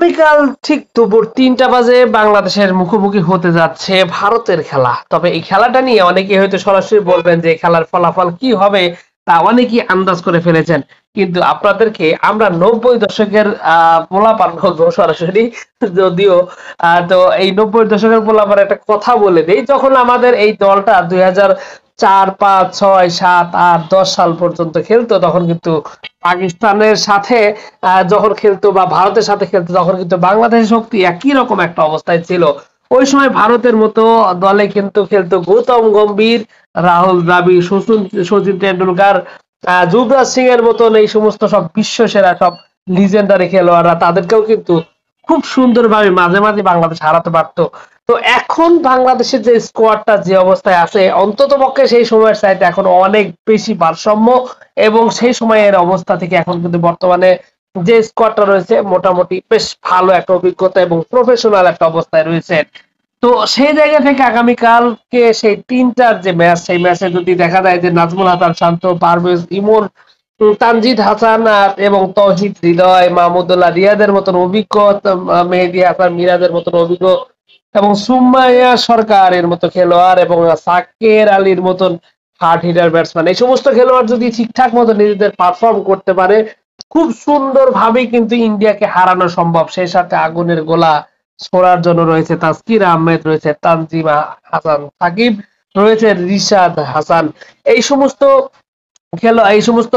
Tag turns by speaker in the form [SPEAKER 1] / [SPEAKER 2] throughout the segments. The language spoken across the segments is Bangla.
[SPEAKER 1] আগামীকাল ঠিক দুপুর ৩টা বাজে বাংলাদেশের মুখোমুখি হতে যাচ্ছে ভারতের খেলা। তবে এই খেলাটা নিয়ে অনেকে হয়তো সরাসরি বলবেন যে খেলার ফলাফল কি হবে তা অনেকেই আন্দাজ করে ফেলেছেন। কিন্তু আপনাদেরকে আমরা ৯০ দশকের পোলাপান বলবো সরাসরি, যদিও তো এই ৯০ দশকের পোলাপান একটা কথা বলে দেই, যখন আমাদের এই দলটা ২০০৪, ৫, ৬, ৭, ৮, ১০ সাল পর্যন্ত খেলতো তখন কিন্তু পাকিস্তানের সাথে যখন খেলতো বা ভারতের সাথে খেলতো তখন কিন্তু বাংলাদেশের শক্তি একই রকম একটা অবস্থায় ছিল। ওই সময় ভারতের মতো দলে কিন্তু খেলতো গৌতম গম্ভীর, রাহুল দ্রাবিড়, সচিন টেন্ডুলকার, যুবরাজ সিং এর মতন এই সমস্ত সব বিশ্ব সেরা সব লিজেন্ডারি খেলোয়াড়রা, তাদেরকেও কিন্তু খুব সুন্দরভাবে মাঝে মাঝে বাংলাদেশ হারাতে পারতো। তো এখন বাংলাদেশের যে স্কোয়াডটা যে অবস্থায় আছে, অন্তত পক্ষে সেই সময়ের চাইতে এখন অনেক বেশি ভারসাম্য, এবং সেই সময়ের অবস্থা থেকে এখন কিন্তু বর্তমানে যে স্কোয়াডটা রয়েছে মোটামুটি বেশ ভালো একটা অভিজ্ঞতা এবং প্রফেশনাল একটা অবস্থায় রয়েছে। তো সেই জায়গা থেকে আগামীকালকে সেই ৩টার যে ম্যাচ, সেই ম্যাচে যদি দেখা যায় যে নাজমুল হাসান শান্ত, পারভেজ ইমন, তানজিদ হাসান এবং তৌহিদ হৃদয়, মাহমুদুল্লাহ রিয়াদের মতন অভিজ্ঞ, মেহেদী হাসান মিরাজের মতন অভিজ্ঞ, এবং সুমাইয়া সরকারের মতো খেলোয়াড়, এবং সাকের আলীর মতন হার্ড হিটার ব্যাটসম্যান, এই সমস্ত খেলোয়াড় যদি ঠিকঠাক মতো নিজেদের পারফর্ম করতে পারে, খুব সুন্দর ভাবেই কিন্তু ইন্ডিয়াকে হারানো সম্ভব। সেই সাথে আগুনের গোলা ছোড়ার জন্য রয়েছে তাসকির আহমেদ, রয়েছে তানজিমা হাসান সাকিব, রয়েছে রিশাদ হাসান। এই সমস্ত এই সমস্ত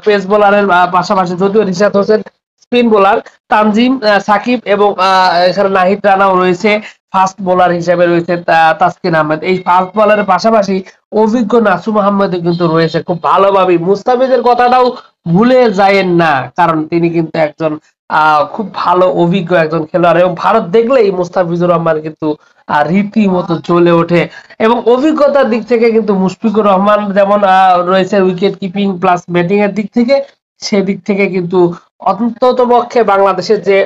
[SPEAKER 1] পেস বোলারের পাশাপাশি যদিও রিশাদ হোসেন স্পিন বোলার, তানজিম সাকিব এবং এখানে নাহিদ রানাও রয়েছে, ফাস্ট বোলার হিসেবে রয়েছে তাসকিন আহমেদ। এই ফাস্ট বোলারের পাশাপাশি অভিজ্ঞ নাসুম আহমেদ কিন্তু রয়েছে খুব ভালোভাবে। মুস্তাফিজের কথাটাও ভুলে যায়েন না, কারণ তিনি কিন্তু একজন খুব ভালো অভিজ্ঞ একজন খেলোয়াড়, এবং ভারত দেখলেই মুস্তাফিজুর রহমান কিন্তু রীতিমতো জ্বলে ওঠে। এবং অভিজ্ঞতার দিক থেকে কিন্তু মুশফিকুর রহমান যেমন রয়েছে উইকেট কিপিং প্লাস ব্যাটিং এর দিক থেকে, সেদিক থেকে কিন্তু অন্তত পক্ষে বাংলাদেশের যে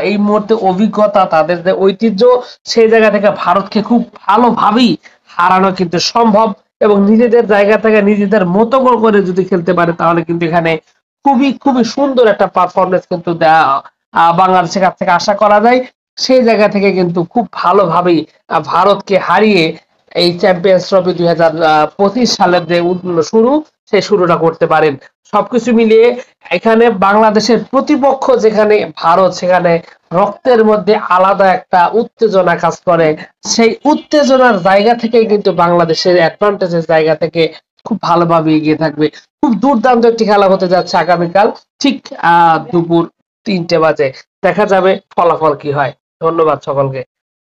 [SPEAKER 1] এই মুহূর্তে অভিজ্ঞতা, তাদের যে ঐতিহ্য, সেই জায়গা থেকে ভারতকে খুব ভালোভাবেই হারানো কিন্তু সম্ভব। এবং নিজেদের জায়গা থেকে নিজেদের মতো করে যদি খেলতে পারে তাহলে কিন্তু এখানে খুবই খুবই সুন্দর একটা পারফরমেন্স কিন্তু বাংলাদেশের কাছ থেকে আশা করা যায়। সেই জায়গা থেকে কিন্তু খুব ভালোভাবেই ভারতকে হারিয়ে এই চ্যাম্পিয়ন্স ট্রফি ২০২৫ সালের যে শুরু, সেই শুরুটা করতে পারেন। সবকিছু মিলিয়ে এখানে বাংলাদেশের প্রতিপক্ষ যেখানে ভারত, সেখানে রক্তের মধ্যে আলাদা একটা উত্তেজনা কাজ করে। সেই উত্তেজনার জায়গা থেকে কিন্তু বাংলাদেশের অ্যাডভান্টেজের জায়গা থেকে খুব ভালোভাবে এগিয়ে থাকবে। খুব দুর্দান্ত একটি খেলা হতে যাচ্ছে আগামীকাল ঠিক দুপুর ৩টে বাজে। দেখা যাবে ফলাফল কি হয়। ধন্যবাদ সকলকে।